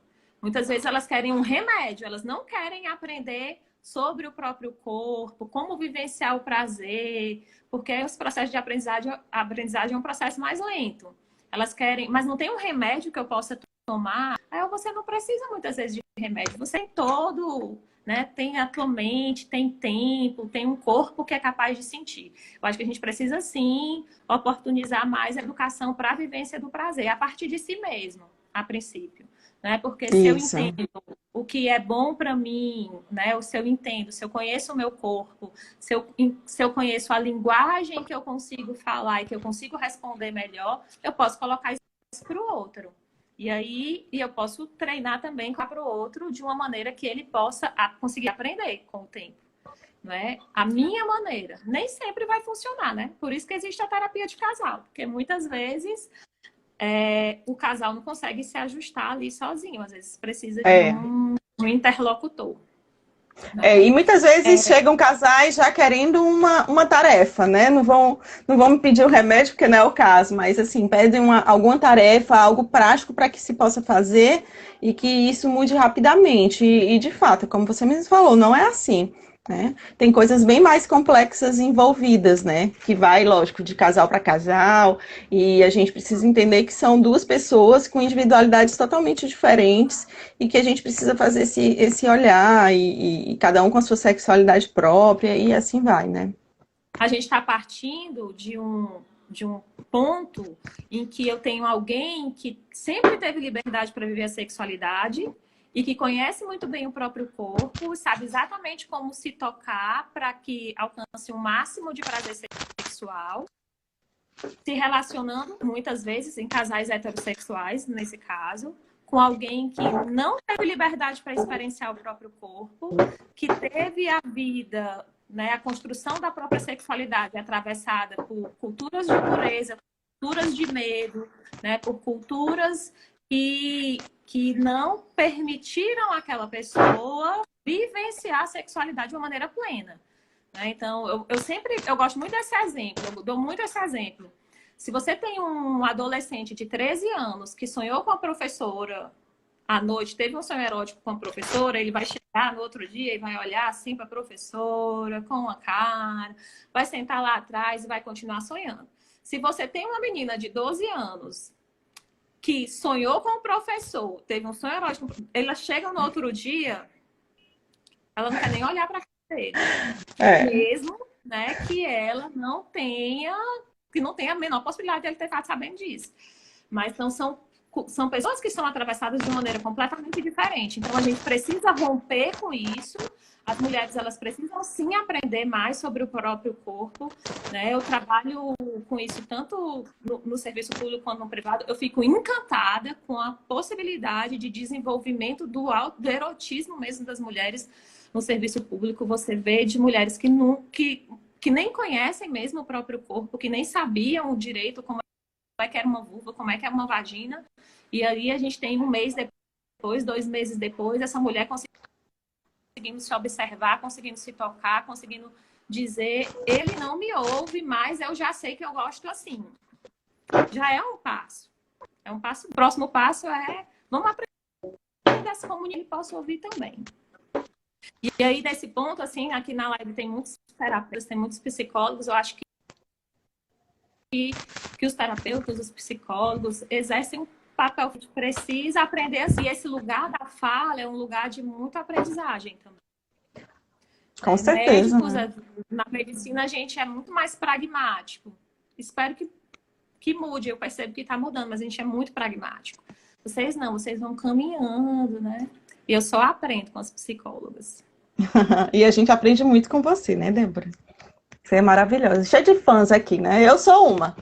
Muitas vezes elas querem um remédio, elas não querem aprender sobre o próprio corpo, como vivenciar o prazer, porque os processos de aprendizagem é um processo mais lento. Elas querem, mas não tem um remédio que eu possa tomar. Aí você não precisa muitas vezes de remédio. Você tem todo, né? Tem a tua mente, tem tempo, tem um corpo que é capaz de sentir. Eu acho que a gente precisa sim oportunizar mais a educação para a vivência do prazer, a partir de si mesmo, a princípio. Né? Porque se eu entendo o que é bom para mim, né? Se eu entendo, se eu conheço o meu corpo, se eu conheço a linguagem que eu consigo falar e que eu consigo responder melhor, eu posso colocar isso para o outro. E aí eu posso treinar também para o outro de uma maneira que ele possa conseguir aprender com o tempo. Não é? A minha maneira. Nem sempre vai funcionar, né? Por isso que existe a terapia de casal. Porque muitas vezes o casal não consegue se ajustar ali sozinho. Às vezes precisa de um interlocutor. E muitas vezes chegam casais já querendo uma tarefa, né? Não vão me pedir o remédio, porque não é o caso, mas assim, pedem alguma tarefa, algo prático para que se possa fazer e que isso mude rapidamente. E de fato, como você mesmo falou, não é assim. Né? Tem coisas bem mais complexas envolvidas, né? Que vai, lógico, de casal para casal, e a gente precisa entender que são duas pessoas com individualidades totalmente diferentes e que a gente precisa fazer esse olhar e cada um com a sua sexualidade própria e assim vai, né? A gente está partindo de um ponto em que eu tenho alguém que sempre teve liberdade para viver a sexualidade e que conhece muito bem o próprio corpo, sabe exatamente como se tocar para que alcance o máximo de prazer sexual, se relacionando muitas vezes em casais heterossexuais, nesse caso, com alguém que não teve liberdade para experienciar o próprio corpo, que teve a vida, né, a construção da própria sexualidade atravessada por culturas de pureza, culturas de medo, né, por culturas que não permitiram àquela pessoa vivenciar a sexualidade de uma maneira plena. Né? Então, eu gosto muito desse exemplo, eu dou muito esse exemplo. Se você tem um adolescente de 13 anos que sonhou com a professora à noite, teve um sonho erótico com a professora, ele vai chegar no outro dia e vai olhar assim para a professora, com uma cara, vai sentar lá atrás e vai continuar sonhando. Se você tem uma menina de 12 anos que sonhou com o professor, teve um sonho erótico, ela chega no outro dia, ela não quer nem olhar para a cara dele. Mesmo, né, que ela não tenha a menor possibilidade de ele ter ficado sabendo disso. Mas então são pessoas que são atravessadas de maneira completamente diferente. Então, a gente precisa romper com isso. As mulheres, elas precisam, sim, aprender mais sobre o próprio corpo. Né? Eu trabalho com isso tanto no serviço público quanto no privado. Eu fico encantada com a possibilidade de desenvolvimento do erotismo mesmo das mulheres no serviço público. Você vê de mulheres que nem conhecem mesmo o próprio corpo, que nem sabiam direito como é que era uma vulva, como é que era uma vagina. E aí a gente tem 1 mês depois, 2 meses depois, essa mulher conseguindo se observar, conseguindo se tocar, conseguindo dizer, ele não me ouve, mas eu já sei que eu gosto assim. Já é um passo. É um passo. O próximo passo é, vamos aprender a se comunicar e posso ouvir também. E aí, nesse ponto, assim, aqui na live tem muitos terapeutas, tem muitos psicólogos, eu acho que os terapeutas, os psicólogos exercem um papel que precisa aprender assim. Esse lugar da fala é um lugar de muita aprendizagem também. Com certeza. Médicos, né? Na medicina a gente é muito mais pragmático. Espero que mude, eu percebo que está mudando, mas a gente é muito pragmático. Vocês não, vocês vão caminhando, né? E eu só aprendo com as psicólogas. E a gente aprende muito com você, né, Débora? Você é maravilhosa. Cheia de fãs aqui, né? Eu sou uma.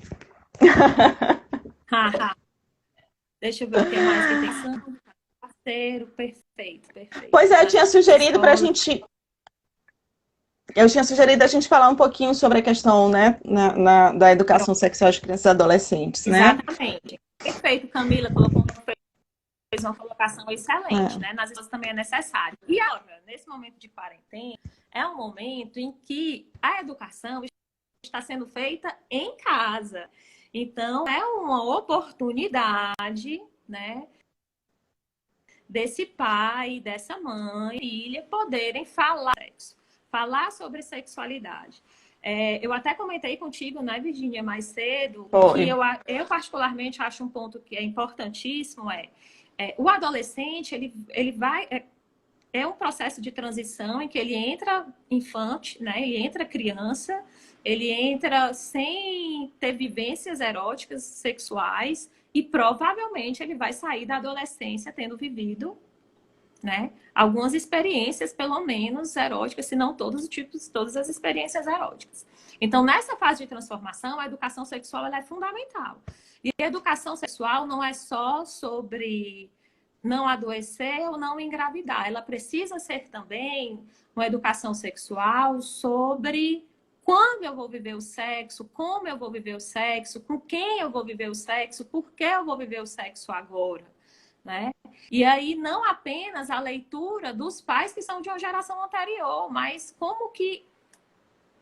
Deixa eu ver o que mais que tem. Santo parceiro, perfeito. Pois é, eu tinha sugerido pra gente... Eu tinha sugerido a gente falar um pouquinho sobre a questão, né, da educação sexual de crianças e adolescentes, né? Exatamente. Perfeito, Camila fez uma colocação excelente, né? Nas escolas também é necessário. E agora, nesse momento de quarentena, é um momento em que a educação está sendo feita em casa. Então, é uma oportunidade, né, desse pai, dessa mãe, filha, poderem falar sobre sexualidade. Eu até comentei contigo, né, Virgínia, mais cedo, que eu particularmente acho um ponto que é importantíssimo, o adolescente, ele vai... É um processo de transição em que ele entra infante, né? Ele entra criança, ele entra sem ter vivências eróticas, sexuais, e provavelmente ele vai sair da adolescência tendo vivido, né, algumas experiências, pelo menos, eróticas, se não todos as experiências eróticas. Então, nessa fase de transformação, a educação sexual ela é fundamental. E a educação sexual não é só sobre não adoecer ou não engravidar. Ela precisa ser também uma educação sexual sobre quando eu vou viver o sexo, como eu vou viver o sexo, com quem eu vou viver o sexo, por que eu vou viver o sexo agora, né? E aí não apenas a leitura dos pais que são de uma geração anterior, mas como que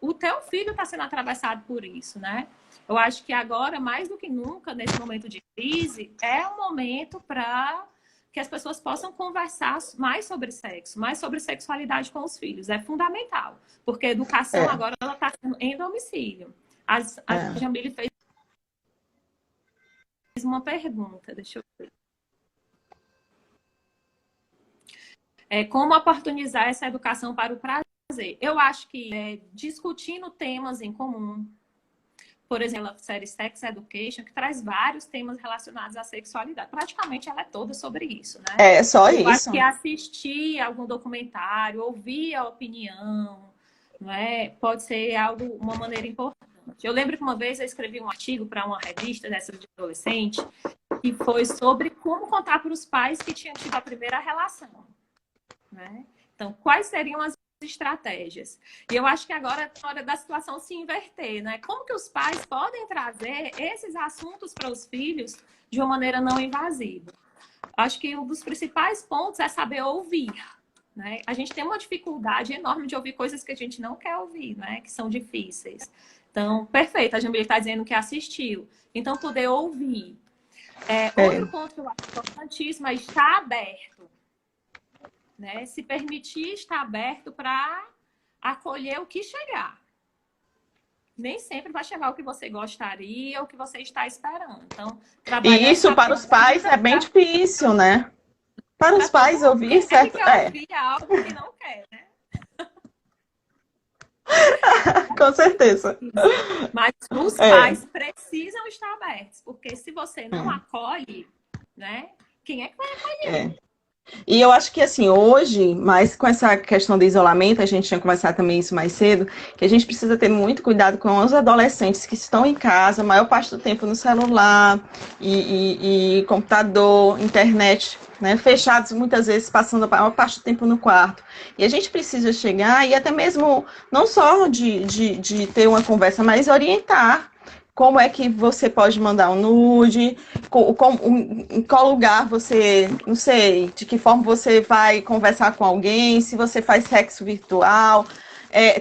o teu filho está sendo atravessado por isso, né? Eu acho que agora, mais do que nunca, nesse momento de crise, é um momento para que as pessoas possam conversar mais sobre sexo, mais sobre sexualidade com os filhos. É fundamental, porque a educação agora ela está sendo em domicílio. A Jamile fez uma pergunta, deixa eu ver. Como oportunizar essa educação para o prazer? Eu acho que discutindo temas em comum, por exemplo, a série Sex Education, que traz vários temas relacionados à sexualidade. Praticamente ela é toda sobre isso, né? É, só isso. Eu acho que assistir algum documentário, ouvir a opinião, não é? Pode ser uma maneira importante. Eu lembro que uma vez eu escrevi um artigo para uma revista dessa de adolescente, que foi sobre como contar para os pais que tinham tido a primeira relação, né? Então, quais seriam as estratégias? E eu acho que agora é hora da situação se inverter, né? Como que os pais podem trazer esses assuntos para os filhos de uma maneira não invasiva? acho que um dos principais pontos é saber ouvir, né? A gente tem uma dificuldade enorme de ouvir coisas que a gente não quer ouvir, né? Que são difíceis. Então, perfeito, a Jamile está dizendo que assistiu. Então, poder ouvir. Outro ponto que eu acho importantíssimo é estar aberto, né? Se permitir estar aberto para acolher o que chegar. Nem sempre vai chegar o que você gostaria ou o que você está esperando. Então, E isso para os pais é bem difícil, né? Para os pais ouvir, certo? Quer ouvir algo que não quer, né? Com certeza. Mas os pais precisam estar abertos, porque se você não acolhe, né? Quem é que vai acolher? E eu acho que, assim, hoje, mas com essa questão do isolamento, a gente tinha conversado também isso mais cedo, que a gente precisa ter muito cuidado com os adolescentes que estão em casa, a maior parte do tempo no celular e computador, internet, né, fechados muitas vezes, passando a maior parte do tempo no quarto. E a gente precisa chegar e até mesmo, não só de ter uma conversa, mas orientar. Como é que você pode mandar um nude? Em qual lugar você, não sei, de que forma você vai conversar com alguém? Se você faz sexo virtual,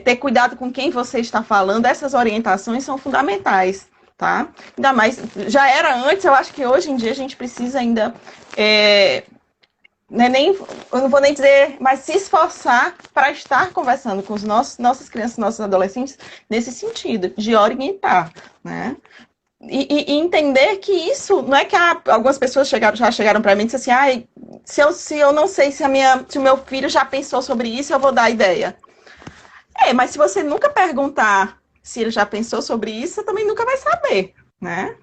ter cuidado com quem você está falando. Essas orientações são fundamentais, tá? Ainda mais, já era antes, eu acho que hoje em dia a gente precisa ainda eu não vou nem dizer, mas se esforçar para estar conversando com os nossas crianças, nossos adolescentes, nesse sentido, de orientar, né? E entender que isso, não é que algumas pessoas já chegaram para mim e disseram assim, se eu não sei se o meu filho já pensou sobre isso, eu vou dar ideia. Mas se você nunca perguntar se ele já pensou sobre isso, você também nunca vai saber, né?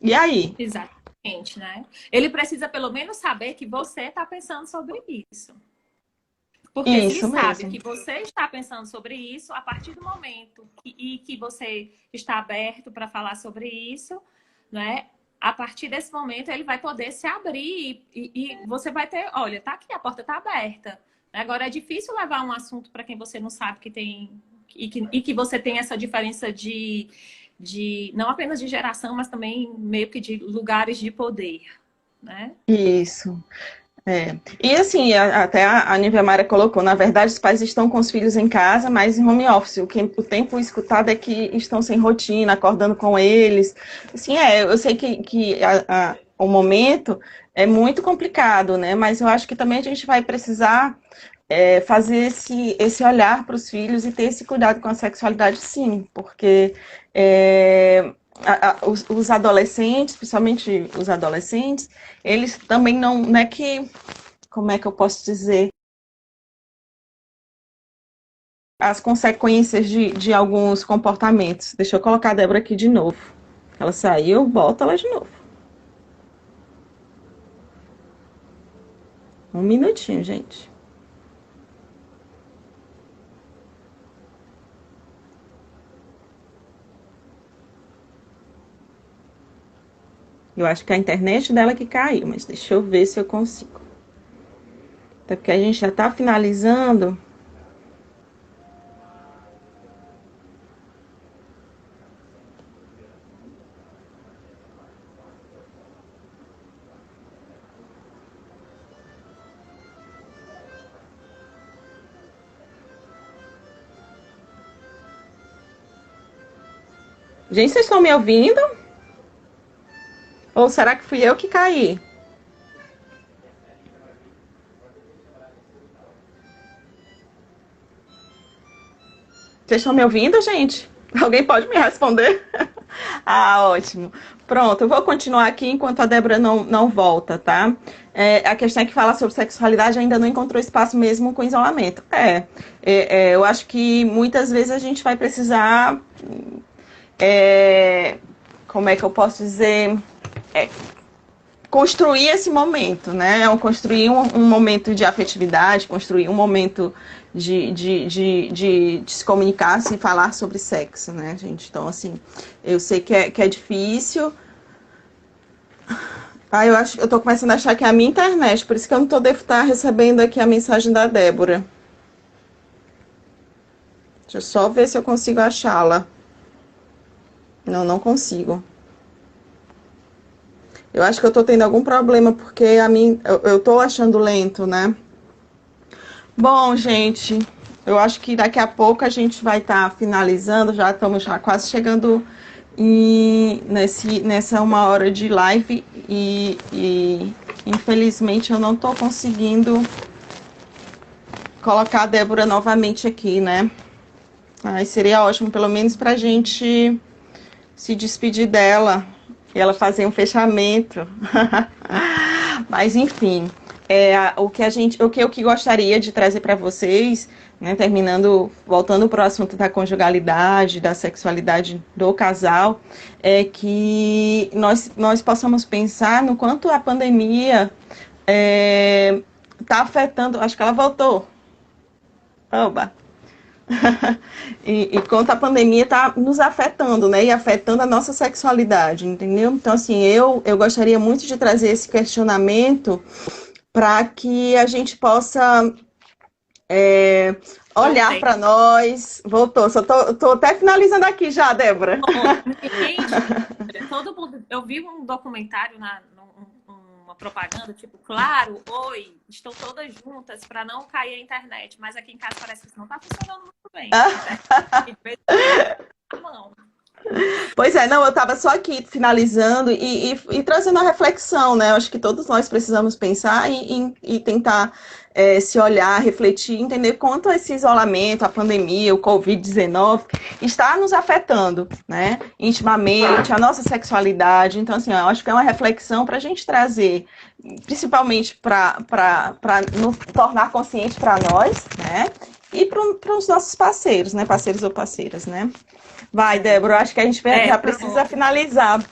E aí? Exatamente, né? Ele precisa pelo menos saber que você está pensando sobre isso. Porque isso se ele mesmo. sabe que você está pensando sobre isso, a partir do momento que você está aberto para falar sobre isso, né? A partir desse momento ele vai poder se abrir e você vai ter, olha, tá aqui, a porta está aberta. Agora é difícil levar um assunto para quem você não sabe que tem e que você tem essa diferença de não apenas de geração, mas também meio que de lugares de poder, né? Isso. E assim, até a Nívia Mara colocou, na verdade, os pais estão com os filhos em casa, mas em home office. O tempo escutado é que estão sem rotina, acordando com eles. Assim, eu sei que o momento é muito complicado, né? Mas eu acho que também a gente vai precisar fazer esse olhar para os filhos e ter esse cuidado com a sexualidade, sim, porque os adolescentes, principalmente os adolescentes, eles também não é que, como é que eu posso dizer, as consequências de alguns comportamentos. Deixa eu colocar a Débora aqui de novo. Ela saiu, volta ela de novo. Um minutinho, gente. Eu acho que a internet dela que caiu, mas deixa eu ver se eu consigo. Até porque a gente já está finalizando. Gente, vocês estão me ouvindo? Ou será que fui eu que caí? Vocês estão me ouvindo, gente? Alguém pode me responder? Ótimo. Pronto, eu vou continuar aqui enquanto a Débora não volta, tá? A questão é que falar sobre sexualidade ainda não encontrou espaço mesmo com isolamento. Eu acho que muitas vezes a gente vai precisar, como é que eu posso dizer, construir esse momento, né? Construir um momento de afetividade, construir um momento de se comunicar, se falar sobre sexo, né, gente? Então, assim, eu sei que é difícil. Eu tô começando a achar que é a minha internet, por isso que eu não devo estar recebendo aqui a mensagem da Débora. Deixa eu só ver se eu consigo achá-la. Não consigo. Eu acho que eu tô tendo algum problema, porque eu tô achando lento, né? Bom, gente, eu acho que daqui a pouco a gente vai estar finalizando, já estamos já quase chegando nessa 1 hora de live e infelizmente eu não estou conseguindo colocar a Débora novamente aqui, né? Aí seria ótimo, pelo menos para a gente se despedir dela e ela fazer um fechamento. Mas enfim, o que gostaria de trazer para vocês, né, terminando, voltando para o assunto da conjugalidade, da sexualidade do casal, é que nós possamos pensar no quanto a pandemia está afetando. Acho que ela voltou. Oba! E quanto a pandemia está nos afetando, né? E afetando a nossa sexualidade, entendeu? Então, assim, eu gostaria muito de trazer esse questionamento para que a gente possa olhar para nós. Voltou, só tô até finalizando aqui já, Débora. Gente, todo mundo. Eu vi um documentário uma propaganda, tipo, claro, oi, estão todas juntas para não cair a internet, mas aqui em casa parece que isso não está funcionando muito bem. Não. Pois é, não, eu estava só aqui finalizando e trazendo a reflexão, né? Eu acho que todos nós precisamos pensar e tentar se olhar, refletir, entender quanto esse isolamento, a pandemia, o Covid-19 está nos afetando, né? Intimamente, a nossa sexualidade. Então, assim, eu acho que é uma reflexão para a gente trazer, principalmente para nos tornar consciente para nós, né? E para os nossos parceiros, né? Parceiros ou parceiras, né? Vai, Débora, eu acho que a gente já precisa finalizar.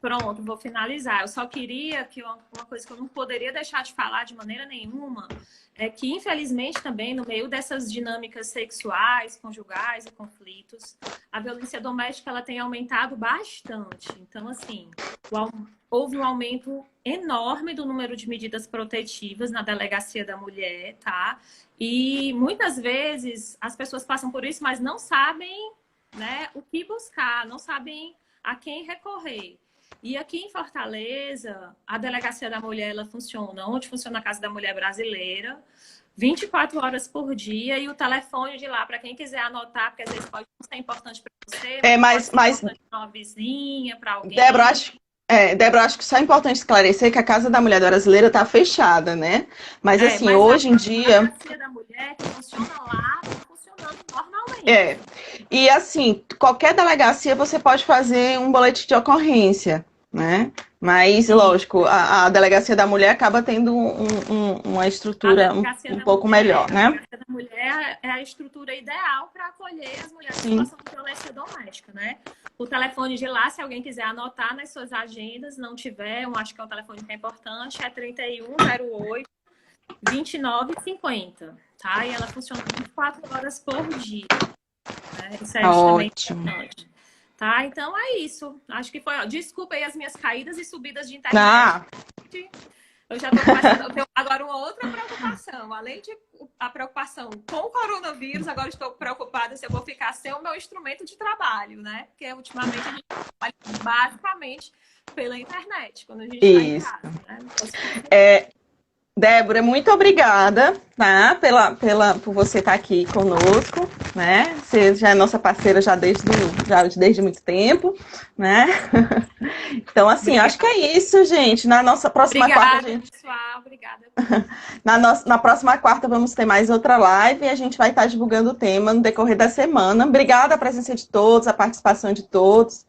Pronto, vou finalizar. Eu só queria que uma coisa que eu não poderia deixar de falar de maneira nenhuma é que, infelizmente, também, no meio dessas dinâmicas sexuais, conjugais e conflitos, a violência doméstica ela tem aumentado bastante. Então, assim, houve um aumento enorme do número de medidas protetivas na delegacia da mulher, tá? E muitas vezes as pessoas passam por isso, mas não sabem, né, o que buscar, não sabem a quem recorrer. E aqui em Fortaleza, a Delegacia da Mulher ela funciona, onde funciona a Casa da Mulher Brasileira, 24 horas por dia, e o telefone de lá, para quem quiser anotar, porque às vezes pode não ser importante para você, mas para uma vizinha, para alguém. Débora, acho que só é importante esclarecer que a Casa da Mulher Brasileira está fechada, né? Mas assim, hoje em dia... A Delegacia da Mulher que funciona lá, está funcionando normalmente. E assim, qualquer delegacia você pode fazer um boletim de ocorrência, né? Mas, lógico, a Delegacia da Mulher acaba tendo uma estrutura um pouco melhor, né? A Delegacia da Mulher é a estrutura ideal para acolher as mulheres em situação de violência doméstica, né? O telefone de lá, se alguém quiser anotar nas suas agendas, não tiver, eu acho que é um telefone que é importante, é 3108 2950, tá? E ela funciona 24 horas por dia. Né? Isso é ótimo. Importante. Tá? Então é isso. Acho que foi. Desculpa aí as minhas caídas e subidas de internet. Eu já estou começando. Eu tenho agora uma outra preocupação. Além de a preocupação com o coronavírus, agora estou preocupada se eu vou ficar sem o meu instrumento de trabalho, né? Porque ultimamente a gente trabalha basicamente pela internet, quando a gente está em casa. Né? Débora, muito obrigada, tá? Por você estar aqui conosco, né? Você já é nossa parceira já desde muito tempo, né? Então, assim, obrigada. Acho que é isso, gente. Na nossa próxima quarta, gente... pessoal. Obrigada. Na próxima quarta vamos ter mais outra live e a gente vai estar divulgando o tema no decorrer da semana. Obrigada a presença de todos, a participação de todos,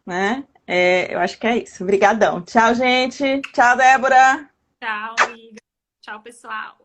né? Eu acho que é isso. Obrigadão. Tchau, gente. Tchau, Débora. Tchau, amiga. Tchau, pessoal.